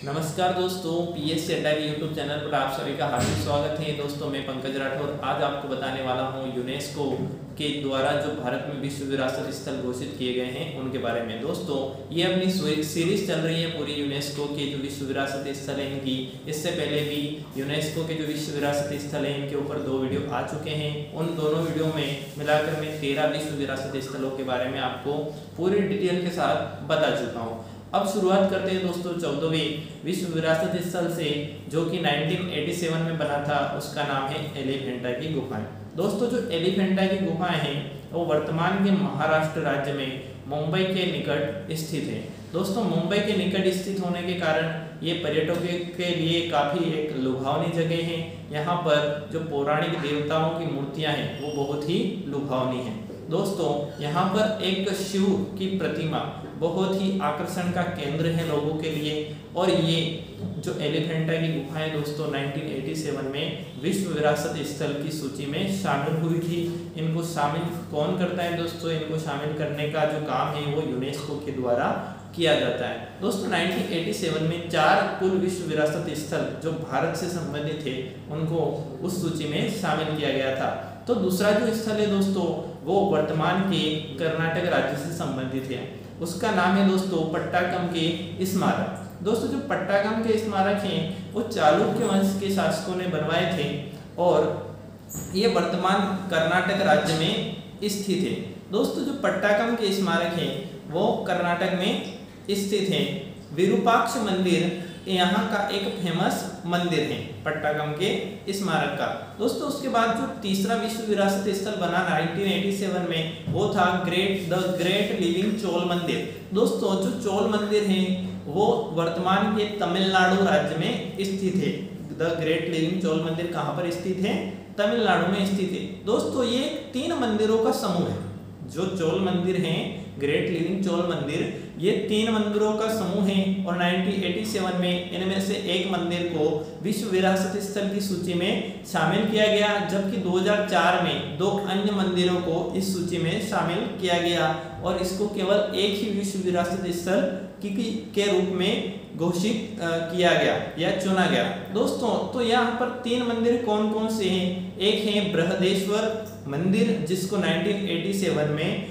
नमस्कार दोस्तों, पीएससी अड्डा के यूट्यूब चैनल पर आप सभी का हार्दिक स्वागत है। दोस्तों मैं पंकज राठौर आज आपको बताने वाला हूं यूनेस्को के द्वारा जो भारत में विश्व विरासत स्थल घोषित किए गए हैं उनके बारे में। दोस्तों ये अपनी सीरीज चल रही है पूरी यूनेस्को के जो विश्व विरासत स्थल है इनकी। इससे पहले भी यूनेस्को के जो विश्व विरासत स्थल है इनके ऊपर 2 वीडियो आ चुके हैं। उन दोनों वीडियो में मिलाकर मैं 13 विश्व विरासत स्थलों के बारे में आपको पूरी डिटेल के साथ बता चुका हूँ। अब शुरुआत करते हैं दोस्तों 14वें विश्व विरासत स्थल से, जो कि 1987 में बना था। उसका नाम है एलिफेंटा की गुफाएं। दोस्तों जो एलिफेंटा की गुफाएं हैं वो वर्तमान के महाराष्ट्र राज्य में मुंबई के निकट स्थित है। दोस्तों मुंबई के निकट स्थित होने के कारण ये पर्यटकों के लिए काफ़ी एक लुभावनी जगह है। यहाँ पर जो पौराणिक देवताओं की मूर्तियाँ हैं वो बहुत ही लुभावनी हैं। दोस्तों यहाँ पर एक शिव की प्रतिमा बहुत ही आकर्षण का केंद्र है लोगों के लिए। और ये जो एलिफेंटा की गुफाएं दोस्तों 1987 में विश्व विरासत स्थल की सूची में शामिल हुई थी। इनको शामिल कौन करता है दोस्तों? इनको शामिल करने का जो काम है वो यूनेस्को के द्वारा किया जाता है। दोस्तों 1987 में 4 कुल विश्व विरासत स्थल जो भारत से संबंधित थे उनको उस सूची में शामिल किया गया था। तो दूसरा जो स्थल है दोस्तों वो वर्तमान के कर्नाटक राज्य से संबंधित है। उसका नाम है दोस्तों पट्टाकम के स्मारक। दोस्तों जो पट्टाकम के स्मारक हैं वो चालुक्य वंश के शासकों ने बनवाए थे और ये वर्तमान कर्नाटक राज्य में स्थित है। दोस्तों जो पट्टाकम के स्मारक हैं वो कर्नाटक में स्थित है। विरूपाक्ष मंदिर यहाँ का एक फेमस मंदिर है पट्टाकम के स्मारक का। दोस्तों उसके बाद जो तीसरा विश्व विरासत स्थल बना 1987 में वो था द ग्रेट लिविंग चोल मंदिर। दोस्तों जो चोल मंदिर है वो वर्तमान के तमिलनाडु राज्य में स्थित है। द ग्रेट लिविंग चोल मंदिर कहाँ पर स्थित है? तमिलनाडु में स्थित है। दोस्तों ये 3 मंदिरों का समूह है। जो चोल मंदिर हैं ग्रेट लिविंग चोल मंदिर, ये 3 मंदिरों का समूह है और 1987 में इनमें से एक मंदिर को विश्व विरासत स्थल की सूची में शामिल किया गया, जबकि 2004 में 2 अन्य मंदिरों को इस सूची में शामिल किया गया और इसको केवल एक ही विश्व विरासत स्थल के रूप में घोषित किया गया या चुना गया। दोस्तों तो यहाँ पर 3 मंदिर कौन कौन से हैं? एक है बृहदेश्वर मंदिर जिसको 1987 में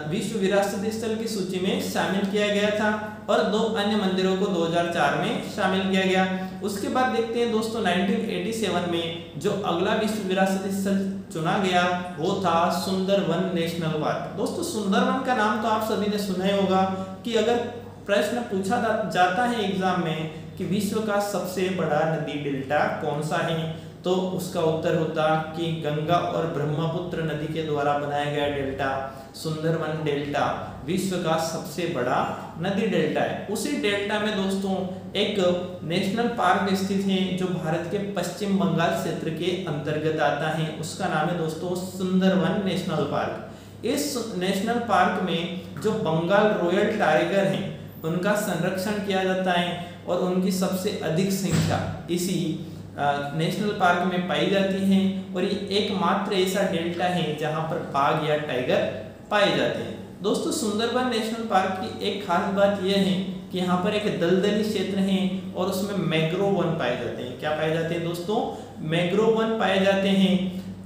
विश्व विरासत स्थल की सूची में शामिल किया गया था और 2 अन्य मंदिरों को 2004 में शामिल किया गया। उसके बाद देखते हैं दोस्तों 1987 में जो अगला विश्व विरासत स्थल चुना गया वो था सुंदरवन नेशनल पार्क। दोस्तों सुंदरवन का नाम तो आप सभी ने सुना ही होगा कि अगर प्रश्न पूछा जाता है एग्जाम में कि विश्व का सबसे बड़ा नदी डेल्टा कौन सा है, तो उसका उत्तर होता कि गंगा और ब्रह्मपुत्र नदी के द्वारा बनाया गया डेल्टा सुंदरवन डेल्टा विश्व का सबसे बड़ा नदी डेल्टा है। उसी डेल्टा में दोस्तों एक नेशनल पार्क स्थित है जो भारत के पश्चिम बंगाल क्षेत्र के अंतर्गत आता है। उसका नाम है दोस्तों सुंदरवन नेशनल पार्क। इस नेशनल पार्क में जो बंगाल रॉयल टाइगर हैं उनका संरक्षण किया जाता है और उनकी सबसे अधिक संख्या इसी नेशनल पार्क में पाई जाती है और ये एकमात्र ऐसा डेल्टा है जहां पर बाघ या टाइगर पाए जाते हैं। दोस्तों सुंदरवन नेशनल पार्क की एक खास बात यह है कि यहाँ पर एक दलदली क्षेत्र है और उसमें मैंग्रोव वन पाए जाते हैं। क्या पाए जाते हैं दोस्तों? मैंग्रोव वन पाए जाते हैं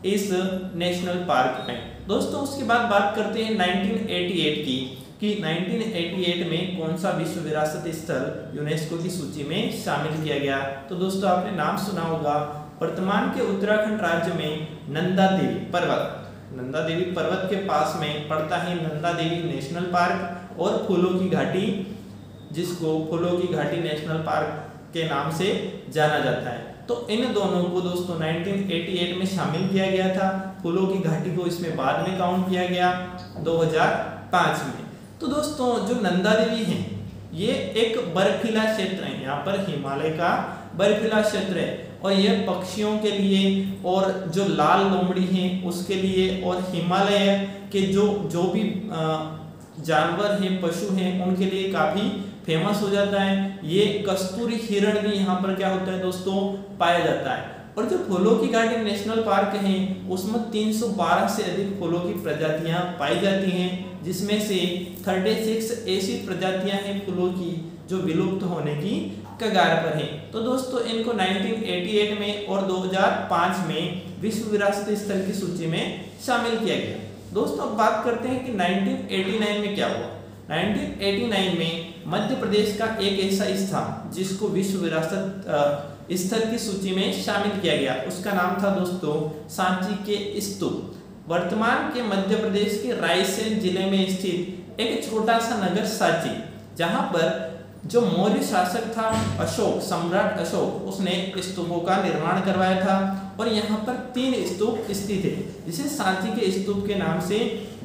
इस नेशनल पार्क में। दोस्तों उसके बाद बात करते हैं 1988 की कि 1988 में कौन सा विश्व विरासत स्थल यूनेस्को की सूची में शामिल किया गया। तो दोस्तों आपने नाम सुना होगा, वर्तमान के उत्तराखंड राज्य में नंदा देवी पर्वत के पास में पड़ता है नंदा देवी नेशनल पार्क और फूलों की घाटी, जिसको फूलों की घाटी नेशनल पार्क के नाम से जाना जाता है। तो इन दोनों को दोस्तों 1988 में शामिल किया गया था। फूलों की घाटी को इसमें बाद में काउंट किया गया 2005 में। तो दोस्तों जो नंदा देवी है ये एक बर्फीला क्षेत्र है, यहाँ पर हिमालय का बर्फीला क्षेत्र है और यह पक्षियों के लिए और जो लाल लोमड़ी हैं उसके लिए और हिमालय के जो भी जानवर हैं पशु हैं उनके लिए काफी फेमस हो जाता है। ये कस्तूरी हिरण भी यहाँ पर क्या होता है दोस्तों पाया जाता है। और जो फूलों की घाटी नेशनल पार्क है उसमें 312 से अधिक फूलों की प्रजातियां पाई जाती हैं, जिसमें से 36 ऐसी प्रजातियां हैं फूलों की जो विलुप्त होने की कगार पर है। तो दोस्तों इनको 1988 में और 2005 में विश्व विरासत स्थल की सूची में शामिल किया गया। दोस्तों अब बात करते हैं कि 1989 में क्या हुआ। 1989 में मध्य प्रदेश का एक ऐसा स्थान जिसको विश्व विरासत स्थल की सूची में शामिल किया गया, उसका नाम था दोस्तों सांची के स्तूप। वर्तमान के मध्य प्रदेश के रायसेन जिले में स्थित एक छोटा सा नगर सांची, जहां पर जो मौर्य शासक था अशोक, सम्राट अशोक, उसने स्तूपों का निर्माण करवाया था और यहाँ पर 3 स्तूप स्थित है जिसे सांची के स्तूप के नाम से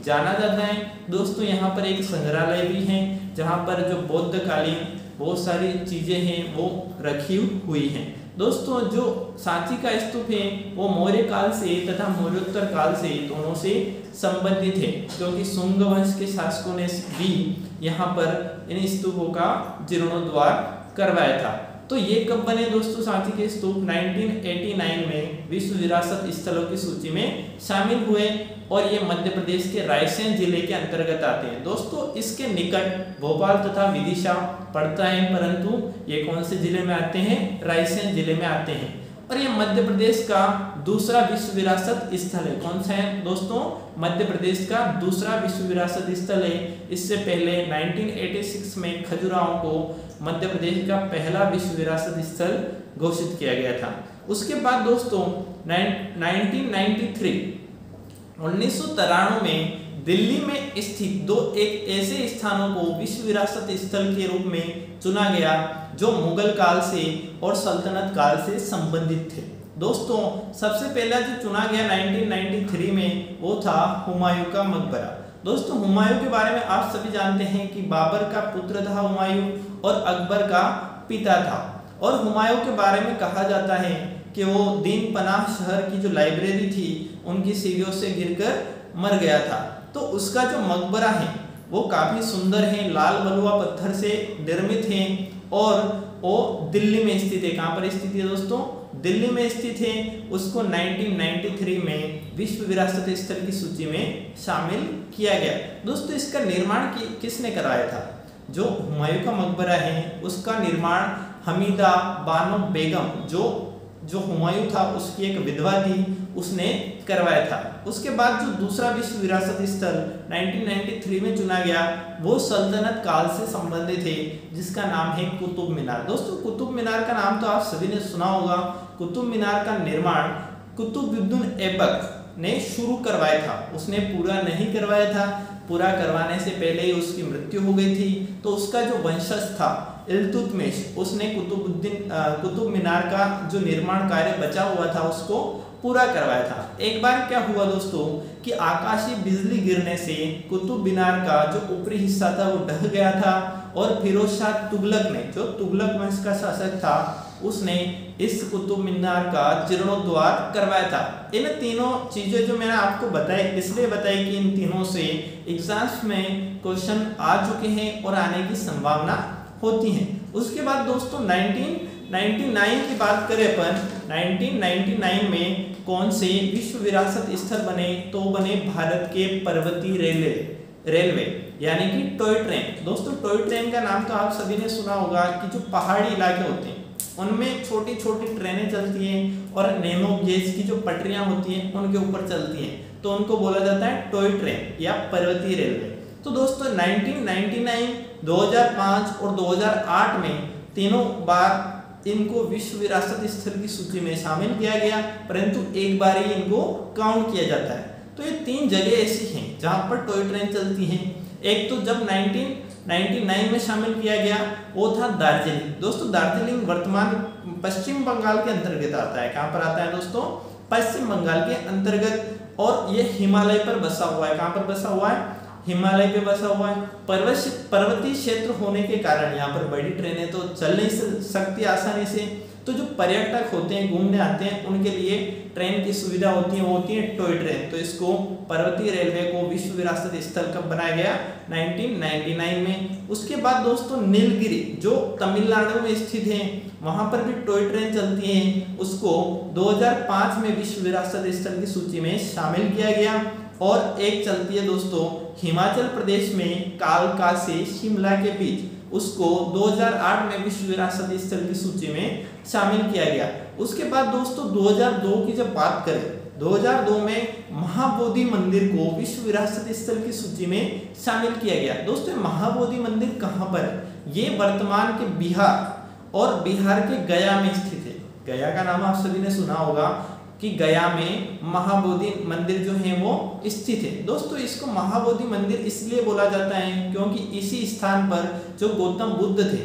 जाना जाता है। दोस्तों यहाँ पर एक संग्रहालय भी है जहाँ पर जो बौद्धकालीन बहुत सारी चीजें हैं वो रखी हुई हैं। दोस्तों जो सांची का स्तूप है वो मौर्य काल से तथा मौर्योत्तर काल से दोनों से संबंधित है, क्योंकि शुंग वंश के शासकों ने भी यहाँ पर इन स्तूपों का जीर्णोद्धार करवाया था। तो ये कब बने दोस्तों सांची के स्तूप? 1989 में विश्व विरासत स्थलों की सूची में शामिल हुए और ये मध्य प्रदेश के रायसेन जिले के अंतर्गत आते हैं। दोस्तों इसके निकट भोपाल तथा विदिशा पड़ता है, परंतु ये कौन से जिले में आते हैं? रायसेन जिले में आते हैं। और ये मध्य प्रदेश का दूसरा विश्व विरासत स्थल है। कौन सा है दोस्तों? मध्य प्रदेश का दूसरा विश्व विरासत स्थल है। इससे पहले 1986 में खजुराहो को मध्य प्रदेश का पहला विश्व विरासत स्थल घोषित किया गया था। उसके बाद दोस्तों 1993 में दिल्ली में स्थित एक ऐसे स्थानों को विश्व विरासत स्थल के रूप में चुना गया जो मुगल काल से और सल्तनत काल से संबंधित थे। दोस्तों सबसे पहला जो चुना गया 1993 में वो था हुमायूं का मकबरा। दोस्तों हुमायूं के बारे में आप सभी जानते हैं कि बाबर का पुत्र था हुमायूं और अकबर का पिता था। और हुमायूं के बारे में कहा जाता है कि वो दीन पनाह शहर की जो लाइब्रेरी थी उनकी सीढ़ियों से गिरकर मर गया था। तो उसका जो मकबरा है वो काफी सुंदर है, लाल बलुआ पत्थर से निर्मित है और वो दिल्ली में स्थित है। कहाँ पर स्थित है दोस्तों? दिल्ली में स्थित है। उसको 1993 में विश्व विरासत स्थल की सूची में शामिल किया गया। दोस्तों इसका निर्माण किसने कराया था? जो हुमायूं का मकबरा है उसका निर्माण हमीदा बानो बेगम जो हुमायूं था उसकी एक विधवा थी, उसने करवाया था। उसके बाद जो दूसरा विश्व विरासत स्थल 1993 में चुना गया वो सल्तनत काल से संबंधित है, जिसका नाम है कुतुब मीनार। दोस्तों कुतुब मीनार का नाम तो आप सभी ने सुना होगा। कुतुब मीनार का निर्माण कुतुबुद्दीन ऐबक ने शुरू करवाया था, उसने पूरा नहीं करवाया था। पूरा करवाने से पहले ही उसकी मृत्यु हो गई थी। तो उसका जो वंशज था इल्तुतमिश, उसने कुतुब मीनार का जो निर्माण कार्य बचा हुआ था उसको पूरा करवाया था। एक बार क्या हुआ दोस्तों कि आकाशीय बिजली गिरने से कुतुब मीनार का जो ऊपरी हिस्सा था वो ढह गया था और फिरोज शाह तुगलक ने, जो तुगलक वंश का शासक था, उसने इस कुतुब मीनार का जीर्णोद्धार करवाया था। इन तीनों चीजें जो मैंने आपको बताई इसलिए बताई कि इन तीनों से एग्जाम्स में क्वेश्चन आ चुके हैं और आने की संभावना होती है। उसके बाद दोस्तों 1999 की बात करें अपन, 1999 में कौन से विश्व विरासत स्थल बने? तो बने भारत के पर्वतीय रेलवे यानी कि टॉय ट्रेन। दोस्तों टॉय ट्रेन का नाम तो आप सभी ने सुना होगा कि जो पहाड़ी इलाके होते हैं उनमें छोटी छोटी ट्रेनें चलती हैं और नैनो गेज की जो पटरियां होती हैं उनके ऊपर चलती हैं, तो उनको बोला जाता है टॉय ट्रेन या पर्वतीय रेलवे। तो दोस्तों 1999, 2005 और 2008 में तीनों बार इनको विश्व विरासत स्थल की सूची में शामिल किया गया, परंतु एक बार ही इनको काउंट किया जाता है। तो ये 3 जगह ऐसी हैं जहां पर टॉय ट्रेन चलती हैं। एक तो जब 1999 में शामिल किया गया वो था दार्जिलिंग। दोस्तों दार्जिलिंग वर्तमान पश्चिम बंगाल के अंतर्गत आता है। कहाँ पर आता है दोस्तों? पश्चिम बंगाल के अंतर्गत, और ये हिमालय पर बसा हुआ है। कहाँ पर बसा हुआ है? हिमालय पे बसा हुआ है। पर्वतीय क्षेत्र होने के कारण यहाँ पर बड़ी ट्रेनें तो चल नहीं सकती आसानी से, तो जो पर्यटक होते हैं घूमने आते हैं उनके लिए ट्रेन की सुविधा होती है, वो होती है टॉय ट्रेन। तो इसको पर्वतीय रेलवे को विश्व विरासत स्थल कब बनाया गया? 1999 में। उसके बाद दोस्तों नीलगिरी जो तमिलनाडु में स्थित है वहां पर भी टॉय ट्रेन चलती है, उसको 2005 में विश्व विरासत स्थल की सूची में शामिल किया गया। और एक चलती है दोस्तों हिमाचल प्रदेश में कालका से शिमला के बीच, उसको 2008 में विश्व विरासत स्थल की सूची में शामिल किया गया। उसके बाद दोस्तों 2002 की जब बात करें, 2002 में महाबोधि मंदिर को विश्व विरासत स्थल की सूची में शामिल किया गया। दोस्तों महाबोधि मंदिर कहाँ पर है? ये वर्तमान के बिहार और बिहार के गया में स्थित है। गया का नाम आप सभी ने सुना होगा कि गया में महाबोधि मंदिर जो है वो स्थित है। दोस्तों इसको महाबोधि मंदिर इसलिए बोला जाता है क्योंकि इसी स्थान पर जो गौतम बुद्ध थे,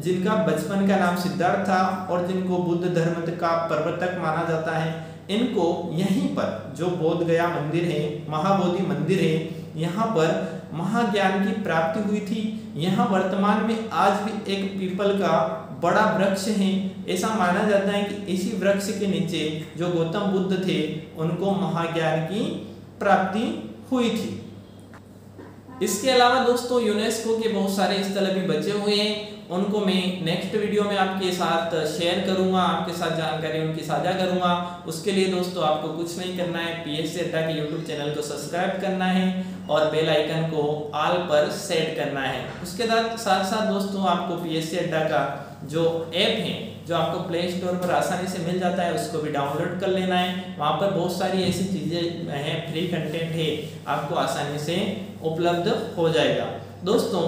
जिनका बचपन का नाम सिद्धार्थ था और जिनको बुद्ध धर्म का प्रवर्तक माना जाता है, इनको यहीं पर जो बोध गया मंदिर है, महाबोधि मंदिर है, यहाँ पर महाज्ञान की प्राप्ति हुई थी। यहाँ वर्तमान में आज भी एक पीपल का बड़ा वृक्ष है। ऐसा माना जाता है कि इसी वृक्ष के नीचे जो गौतम बुद्ध थे उनको महाज्ञान की प्राप्ति हुई थी। इसके अलावा दोस्तों यूनेस्को के बहुत सारे स्थल अभी बचे हुए हैं, उनको मैं नेक्स्ट वीडियो में आपके साथ शेयर करूंगा, आपके साथ जानकारी उनकी साझा करूंगा। उसके लिए दोस्तों आपको कुछ नहीं करना है, पीएससी अड्डा के यूट्यूब चैनल को सब्सक्राइब करना है और बेल आइकन को ऑल पर सेट करना है। उसके साथ साथ दोस्तों आपको पीएससी अड्डा का जो ऐप है, जो आपको प्ले स्टोर पर आसानी से मिल जाता है, उसको भी डाउनलोड कर लेना है। वहाँ पर बहुत सारी ऐसी चीज़ें हैं, फ्री कंटेंट है, आपको आसानी से उपलब्ध हो जाएगा। दोस्तों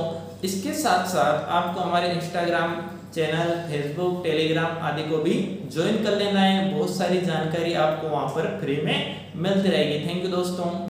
इसके साथ साथ आपको हमारे इंस्टाग्राम चैनल, फेसबुक, टेलीग्राम आदि को भी ज्वाइन कर लेना है। बहुत सारी जानकारी आपको वहाँ पर फ्री में मिलती रहेगी। थैंक यू दोस्तों।